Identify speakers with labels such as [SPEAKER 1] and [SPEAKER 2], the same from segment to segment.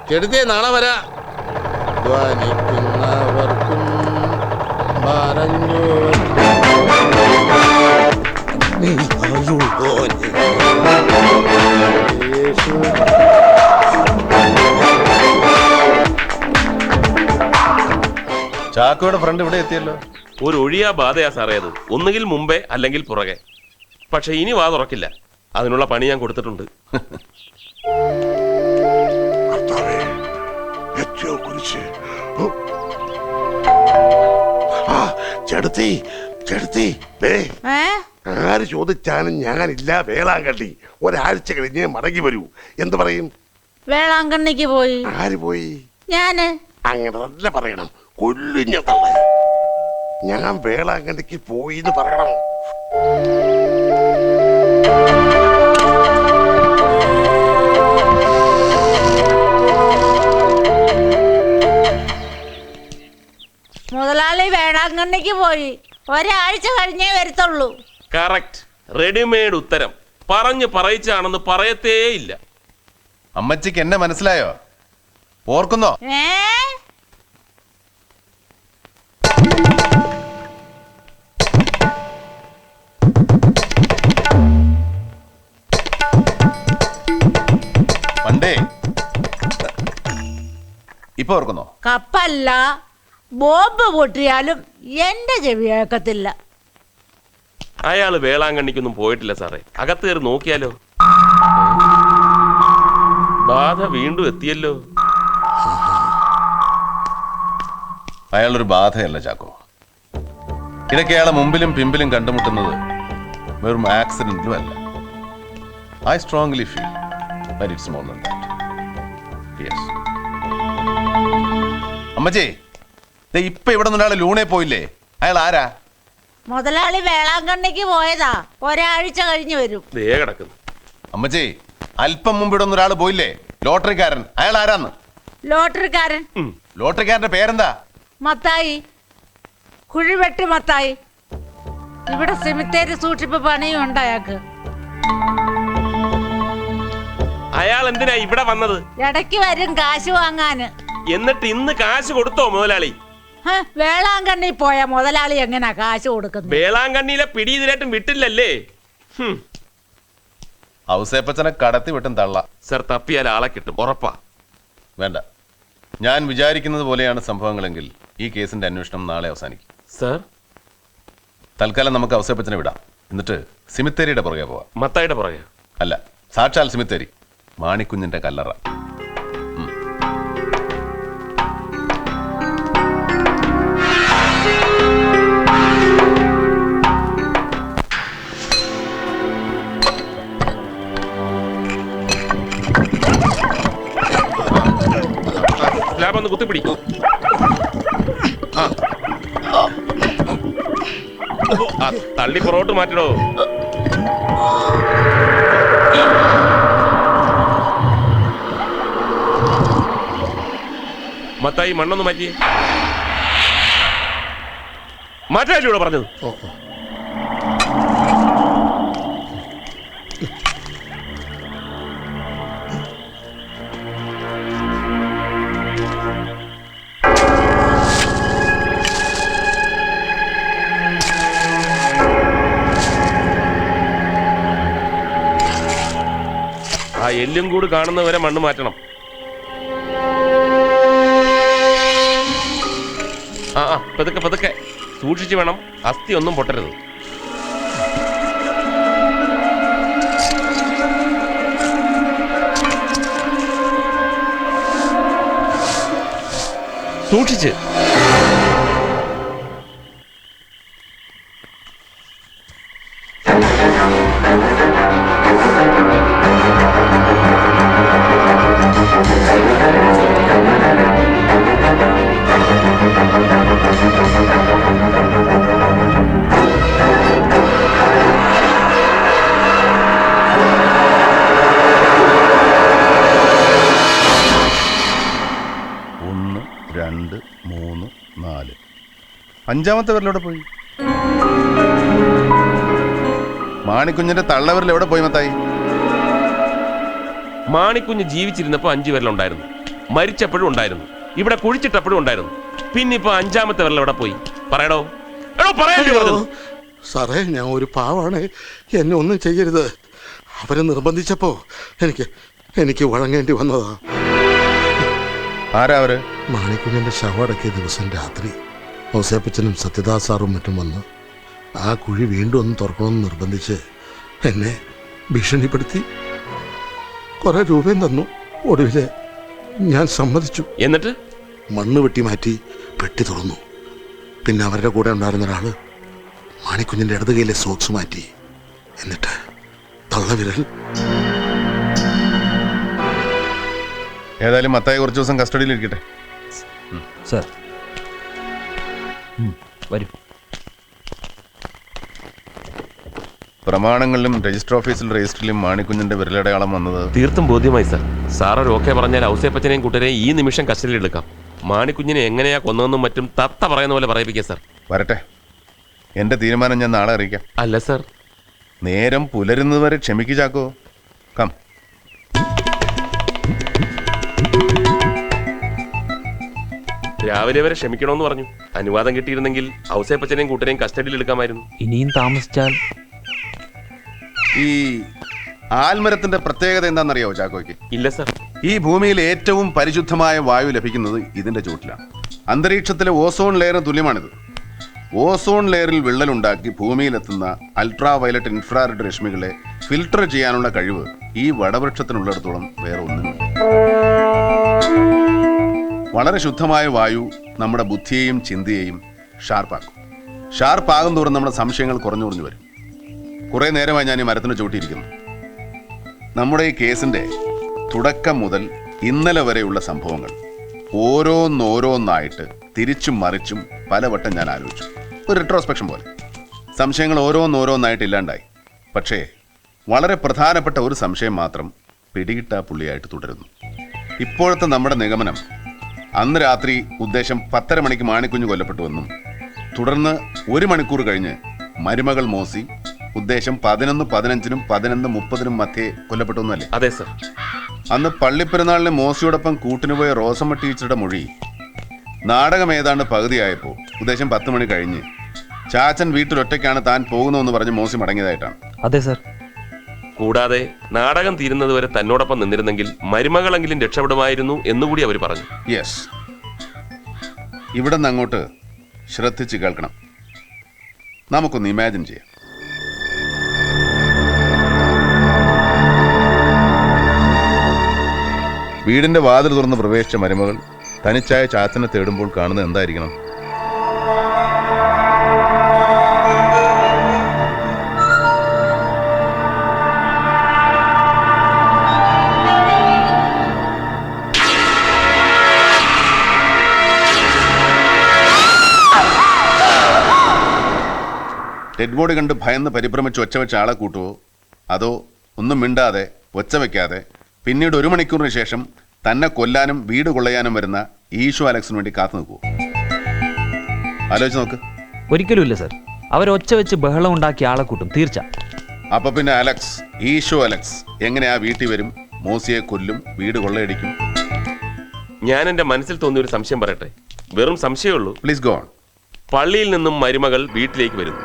[SPEAKER 1] ചെടുത്തേ നാളെ വരാ. ധ്വാനിക്കുന്നവർക്കും പറഞ്ഞു
[SPEAKER 2] ചാക്കോയുടെ ഫ്രണ്ട് ഇവിടെ എത്തിയല്ലോ.
[SPEAKER 3] ഒരു ഒഴിയാ ബാധയാ സാറേ അത്. ഒന്നുകിൽ മുമ്പേ അല്ലെങ്കിൽ പുറകെ. പക്ഷെ ഇനി വാ തുറക്കില്ല. അതിനുള്ള പണി ഞാൻ കൊടുത്തിട്ടുണ്ട്.
[SPEAKER 4] ആര് ചോദിച്ചാലും ഞാനില്ല വേളാങ്കണ്ണി. ഒരാഴ്ച കഴിഞ്ഞ് മടങ്ങി വരൂ. എന്ത് പറയും?
[SPEAKER 5] വേളാങ്കണ്ണിക്ക് പോയി.
[SPEAKER 4] ആര് പോയി?
[SPEAKER 5] ഞാന്.
[SPEAKER 4] അങ്ങനെ തന്നെ പറയണം. കൊല്ലുഞ്ഞ തള്ള. ഞാൻ വേളാങ്കണ്ണിക്ക് പോയി എന്ന് പറയണം.
[SPEAKER 5] മുതലാളി വേളാങ്കണ്ണിക്ക് പോയി. ഒരാഴ്ച കഴിഞ്ഞേ വരത്തുള്ളൂ.
[SPEAKER 3] കറക്റ്റ്. റെഡിമെയ്ഡ് ഉത്തരം. പറഞ്ഞു പറയിച്ചാണെന്ന് പറയത്തേ ഇല്ല.
[SPEAKER 2] അമ്മച്ചിക്ക് എന്നെ മനസ്സിലായോ? ഓർക്കുന്നോ? പണ്ടേ ഇപ്പൊ ഓർക്കുന്നോ?
[SPEAKER 5] കപ്പല്ല ബോംബ് പൊട്ടിയാലും എന്റെ ചെവി കേൾക്കത്തില്ല.
[SPEAKER 3] അയാള് വേളാങ്കണ്ണിക്കൊന്നും പോയിട്ടില്ല സാറേ. അകത്ത് കയറി നോക്കിയാലോ? ബാധ വീണ്ടും എത്തിയല്ലോ.
[SPEAKER 2] അയാളൊരു ബാധയല്ല ചാക്കോ. ഇടയ്ക്ക് അയാളെ മുമ്പിലും പിമ്പിലും കണ്ടുമുട്ടുന്നത് വെറും ആക്സിഡന്റിലും അല്ല. I strongly feel that it's more than that. Yes. അമ്മച്ചി, ഇപ്പൊ ഇവിടെ നിന്ന് ഒരാള് ലൂണേ പോയില്ലേ? അയാൾ ആരാ?
[SPEAKER 5] മുതലാളി വേളാങ്കണ്ണിക്ക് പോയതാ. ഒരാഴ്ച കഴിഞ്ഞ് വരും.
[SPEAKER 2] അമ്മച്ചി, അല്പം മുമ്പ് ഇവിടെ നിന്ന് ഒരാൾ പോയില്ലേ? ലോട്ടറിക്കാരൻ. അയാൾ ആരാന്ന്?
[SPEAKER 5] ലോട്ടറിക്കാരൻ.
[SPEAKER 2] ലോട്ടറിക്കാരന്റെ പേരെന്താ?
[SPEAKER 5] മത്തായി. കുഴിവെട്ടി മത്തായി. ഇവിടെ സെമിത്തേരി സൂക്ഷിപ്പ് പണിയും ഉണ്ട് അയാൾക്ക്.
[SPEAKER 3] അയാൾ എന്തിനാ ഇവിടെ വന്നത്?
[SPEAKER 5] ഇടയ്ക്ക് വരും കാശ് വാങ്ങാന്.
[SPEAKER 3] എന്നിട്ട് ഇന്ന് കാശ് കൊടുത്തോ മുതലാളി?
[SPEAKER 5] വേളാങ്കണ്ണി പോയ മുതലാളി എങ്ങനാ കാശ് കൊടുക്കുന്നത്?
[SPEAKER 3] വേളാങ്കണ്ണിയിലെ പിടി ഇതിനായിട്ടും വിട്ടില്ലല്ലേ?
[SPEAKER 2] ഔസേപ്പച്ചനെ കടത്തി വിട്ടും തള്ള.
[SPEAKER 3] സർ, തപ്പിയാൽ ആളെ കിട്ടും, ഉറപ്പാ.
[SPEAKER 2] വേണ്ട, ഞാൻ വിചാരിക്കുന്നത് പോലെയാണ് സംഭവങ്ങളെങ്കിൽ ഈ കേസിന്റെ അന്വേഷണം നാളെ അവസാനിക്കും.
[SPEAKER 3] സർ,
[SPEAKER 2] തൽക്കാലം നമുക്ക് ഔസേപ്പച്ചനെ വിടാം. എന്നിട്ട് സിമിത്തേരിയുടെ പുറകെ പോവാം.
[SPEAKER 3] മത്തായിയുടെ പുറകെ
[SPEAKER 2] അല്ല, സാക്ഷാൽ സിമിത്തേരി, മാണിക്കുഞ്ഞിന്റെ കല്ലറ.
[SPEAKER 3] ലാബൊന്ന് കുത്തിപ്പിടി. തള്ളി പുറകോട്ട് മാറ്റണോ? മത്തായി, മണ്ണൊന്ന് മാറ്റി മാറ്റാലൂടെ പറഞ്ഞത്. ആ എല്ലും കൂടി കാണുന്നവരെ മണ്ണ് മാറ്റണം. പതുക്കെ പതുക്കെ സൂക്ഷിച്ചു വേണം. അസ്ഥി ഒന്നും പൊട്ടരുത്. സൂക്ഷിച്ച്.
[SPEAKER 2] അഞ്ചാമത്തെ വിരലെവിടെ പോയി? മാണിക്കുഞ്ഞിന്റെ തള്ളവിരൽ എവിടെ പോയി മത്തായി?
[SPEAKER 3] മാണിക്കുഞ്ഞ് ജീവിച്ചിരുന്നപ്പോ 5 വിരലുണ്ടായിരുന്നു. മരിച്ചപ്പോഴും ഉണ്ടായിരുന്നു, ഇവിടെ കുഴിച്ചിട്ടപ്പോഴും ഉണ്ടായിരുന്നു. പിന്നെ ഇപ്പൊ 5ാമത്തെ വിരൽ എവിടെ പോയി? പറയടോ, എടോ പറയണ്ടോ പറഞ്ഞത്?
[SPEAKER 4] സാറേ, ഞാൻ ഒരു പാവാണ്, എന്നെ ഒന്നും ചെയ്യരുത്. അവരെ നിർബന്ധിച്ചപ്പോ എനിക്ക് വഴങ്ങേണ്ടി വന്നതാ.
[SPEAKER 2] ആരാ അവര്?
[SPEAKER 4] മാണിക്കുഞ്ഞിന്റെ ശവടക്കിയ ദിവസം രാത്രി ഔസേപ്പച്ചനും സത്യദാസ് സാറും മറ്റും വന്ന് ആ കുഴി വീണ്ടും ഒന്ന് തുറക്കണമെന്ന് നിർബന്ധിച്ച് എന്നെ ഭീഷണിപ്പെടുത്തി. കുറെ രൂപയും തന്നു. ഒടുവില് ഞാൻ സമ്മതിച്ചു.
[SPEAKER 3] എന്നിട്ട്
[SPEAKER 4] മണ്ണ് വെട്ടി മാറ്റി പെട്ടി തുറന്നു. പിന്നെ അവരുടെ കൂടെ ഉണ്ടായിരുന്ന ഒരാള് മാണിക്കുഞ്ഞിന്റെ ഇടത് കൈയിലെ സോക്സ് മാറ്റി. എന്നിട്ട് തള്ളവിരൽ.
[SPEAKER 2] ഏതായാലും മത്തായി കുറച്ച് ദിവസം കസ്റ്റഡിയിൽ ഇരിക്കട്ടെ.
[SPEAKER 6] സർ വരൂ.
[SPEAKER 2] പ്രമാണങ്ങളിലും രജിസ്റ്റർ ഓഫീസിൽ രജിസ്റ്ററിലും മാണിക്കുഞ്ഞിന്റെ വിരലടയാളം വന്നത്
[SPEAKER 3] തീർത്തും ബോധ്യമായി സാർ. സാർ ഒരു ഓക്കെ പറഞ്ഞാൽ ഔസേപ്പച്ചനെയും കൂട്ടരെയും ഈ നിമിഷം കസ്റ്റഡിയിൽ എടുക്കാം. മാണിക്കുഞ്ഞിനെ എങ്ങനെയാ കൊന്നതെന്നും മറ്റും തത്ത പറയുന്ന പോലെ പറയിപ്പിക്കാം സാർ.
[SPEAKER 2] വരട്ടെ, എന്റെ തീരുമാനം ഞാൻ നാളെ അറിയിക്കാം.
[SPEAKER 3] അല്ല സാർ,
[SPEAKER 2] നേരം പുലരുന്നതുവരെ ക്ഷമിക്കു ചാക്കോ. കം.
[SPEAKER 3] രാവിലെ വരെ ക്ഷമിക്കണമെന്ന് പറഞ്ഞു. അനുവാദം കിട്ടിയിരുന്നെങ്കിൽ ഔസേപ്പച്ചനെയും കൂട്ടരെയും കസ്റ്റഡിയിൽ എടുക്കാമായിരുന്നു.
[SPEAKER 6] ഇനിയും താമസിച്ചാൽ
[SPEAKER 2] ഈ ആൽമരത്തിന്റെ പ്രത്യേകത എന്താണെന്നറിയാവോ ചാക്കോയ്ക്ക്?
[SPEAKER 3] ഇല്ല സാർ.
[SPEAKER 2] ഈ ഭൂമിയിൽ ഏറ്റവും പരിശുദ്ധമായ വായു ലഭിക്കുന്നത് ഇതിന്റെ ചൂട്ടിലാണ്. അന്തരീക്ഷത്തിലെ ഓസോൺ ലെയറിന് തുല്യമാണിത്. ഓസോൺ ലെയറിൽ വിള്ളലുണ്ടാക്കി ഭൂമിയിലെത്തുന്ന അൾട്രാ വയലറ്റ് ഇൻഫ്രാറെഡ് രശ്മികളെ ഫിൽട്ടർ ചെയ്യാനുള്ള കഴിവ് ഈ വടവൃക്ഷത്തിനുള്ളിടത്തോളം വേറെ ഒന്നുമില്ല. വളരെ ശുദ്ധമായ വായു നമ്മുടെ ബുദ്ധിയെയും ചിന്തയെയും ഷാർപ്പാക്കും. ഷാർപ്പാകും തോറും നമ്മുടെ സംശയങ്ങൾ കുറഞ്ഞു കുറഞ്ഞു വരും. കുറേ നേരമായി ഞാൻ ഈ മരത്തിന് ചൂട്ടിയിരിക്കുന്നു. നമ്മുടെ ഈ കേസിന്റെ തുടക്കം മുതൽ ഇന്നലെ വരെയുള്ള സംഭവങ്ങൾ ഓരോന്നോരോന്നായിട്ട് തിരിച്ചും മറിച്ചും പലവട്ടം ഞാൻ ആലോചിച്ചു. ഒരു റിട്രോസ്പെക്ഷൻ പോലെ സംശയങ്ങൾ ഓരോന്നോരോന്നായിട്ട് ഇല്ലാണ്ടായി. പക്ഷേ വളരെ പ്രധാനപ്പെട്ട ഒരു സംശയം മാത്രം പിടികിട്ടാ പുള്ളിയായിട്ട് തുടരുന്നു. ഇപ്പോഴത്തെ നമ്മുടെ നിഗമനം, അന്ന് രാത്രി ഉദ്ദേശം 10:30 മണിക്ക് മാണിക്കുഞ്ഞ് കൊല്ലപ്പെട്ടുവെന്നും തുടർന്ന് 1 മണിക്കൂർ കഴിഞ്ഞ് മരുമകൾ മോസി ഉദ്ദേശം 11:15-നും 11:30-നും മധ്യേ കൊല്ലപ്പെട്ടൊന്നല്ലേ?
[SPEAKER 3] അതെ സർ.
[SPEAKER 2] അന്ന് പള്ളിപ്പെരുന്നാളിന് മോസിയോടൊപ്പം കൂട്ടിനുപോയ റോസമ്മ ടീച്ചറുടെ മൊഴി നാടകം ഏതാണ്ട് പകുതിയായപ്പോൾ ഉദ്ദേശം 10 മണി കഴിഞ്ഞ് ചാച്ചൻ വീട്ടിലൊറ്റയ്ക്കാണ് താൻ പോകുന്നതെന്ന് പറഞ്ഞ് മോസി മടങ്ങിയതായിട്ടാണ്.
[SPEAKER 6] അതെ സർ.
[SPEAKER 3] കൂടാതെ നാടകം തീരുന്നതുവരെ തന്നോടൊപ്പം നിന്നിരുന്നെങ്കിൽ മരുമകളെങ്കിലും രക്ഷപ്പെടുമായിരുന്നു എന്നുകൂടി അവർ പറഞ്ഞു.
[SPEAKER 2] യെസ്, ഇവിടെ നിന്ന് അങ്ങോട്ട് ശ്രദ്ധിച്ച് കേൾക്കണം. നമുക്കൊന്ന് ഇമാജിൻ ചെയ്യാം. വീടിന്റെ വാതിൽ തുറന്ന് പ്രവേശിച്ച മരുമകൾ തനിച്ചായ ചാച്ചനെ തേടുമ്പോൾ കാണുന്നത് എന്തായിരിക്കണം? ഡെഡ് ബോഡി കണ്ട് ഭയന്ന് പരിഭ്രമിച്ച് ഒച്ച വെച്ച ആളെ കൂട്ടുവോ, അതോ ഒന്നും മിണ്ടാതെ ഒച്ച വയ്ക്കാതെ പിന്നീട് 1 മണിക്കൂറിന് ശേഷം തന്നെ കൊല്ലാനും വീട് കൊള്ളയാനും വരുന്ന ഈശോ അലക്സിന് വേണ്ടി കാത്തു നിൽക്കുവോ? ആലോചിച്ച് നോക്ക്.
[SPEAKER 6] ഒരിക്കലും ഇല്ല സർ. അവരൊച്ച വെച്ച് ബഹളം ഉണ്ടാക്കിയ ആളെ കൂട്ടും, തീർച്ച.
[SPEAKER 2] അപ്പൊ പിന്നെ അലക്സ്, ഈശോ അലക്സ് എങ്ങനെയാ വീട്ടിൽ വരും, മോസിയെ കൊല്ലും, വീട് കൊള്ളയടിക്കും?
[SPEAKER 3] ഞാൻ എൻ്റെ മനസ്സിൽ തോന്നിയൊരു സംശയം പറയട്ടെ. വെറും സംശയമുള്ളൂ.
[SPEAKER 2] Please go on.
[SPEAKER 3] പള്ളിയിൽ നിന്നും മരുമകൾ വീട്ടിലേക്ക് വരുന്നു.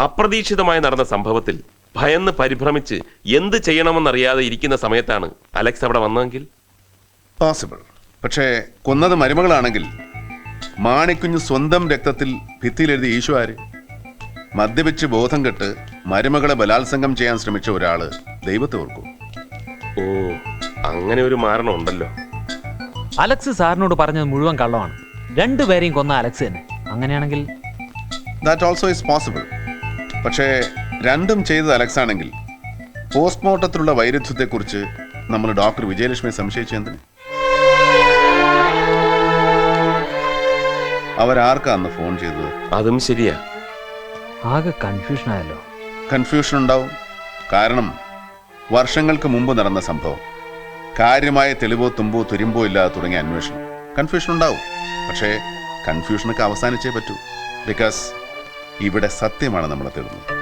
[SPEAKER 3] അപ്രതീക്ഷിതമായി നടന്ന സംഭവത്തിൽ ഭയന്ന് പരിഭ്രമിച്ച് എന്ത് ചെയ്യണമെന്നറിയാതെ ഇരിക്കുന്ന സമയത്താണ് അലക്സ് അവിടെ വന്നതെങ്കിൽ
[SPEAKER 2] പോസിബിൾ. പക്ഷേ കൊന്നത് മരുമകളാണെങ്കിൽ മാണിക്കുഞ്ഞ് സ്വന്തം രക്തത്തിൽ ഭിത്തിയിലെഴുതി ഈശോ ആര്? മദ്യപിച്ച് ബോധം കെട്ട് മരുമകളെ ബലാത്സംഗം ചെയ്യാൻ ശ്രമിച്ച ഒരാള് ദൈവത്തെ ഓർക്കും.
[SPEAKER 3] ഓ, അങ്ങനെ ഒരു മാരണം ഉണ്ടല്ലോ.
[SPEAKER 6] അലക്സ് സാറിനോട് പറഞ്ഞത് മുഴുവൻ കള്ളമാണ്. രണ്ടുപേരെയും കൊന്ന അലക്സ് തന്നെ. അങ്ങനെയാണെങ്കിൽ
[SPEAKER 2] ദാറ്റ് ഓൾസോ ഇസ് പോസിബിൾ. പക്ഷേ രണ്ടും ചെയ്തത് അലക്സ് ആണെങ്കിൽ പോസ്റ്റ്മോർട്ടത്തിലുള്ള വൈരുദ്ധ്യത്തെക്കുറിച്ച് നമ്മൾ ഡോക്ടർ വിജയലക്ഷ്മിയെ സംശയിച്ചെന്തിന്? അവരാർക്കാ അന്ന് ഫോൺ ചെയ്തത്?
[SPEAKER 3] അതും ശരിയാ.
[SPEAKER 6] ആകെ കൺഫ്യൂഷൻ ആയല്ലോ.
[SPEAKER 2] കൺഫ്യൂഷൻ ഉണ്ടാവും. കാരണം വർഷങ്ങൾക്ക് മുമ്പ് നടന്ന സംഭവം, കാര്യമായ തെളിവോ തുമ്പോ തുരുമ്പോ ഇല്ലാതെ തുടങ്ങിയ അന്വേഷണം. കൺഫ്യൂഷൻ ഉണ്ടാവും. പക്ഷേ കൺഫ്യൂഷനൊക്കെ അവസാനിച്ചേ പറ്റൂ. ബിക്കോസ് ഇവിടെ സത്യമാണ് നമ്മളെ തേടുന്നത്.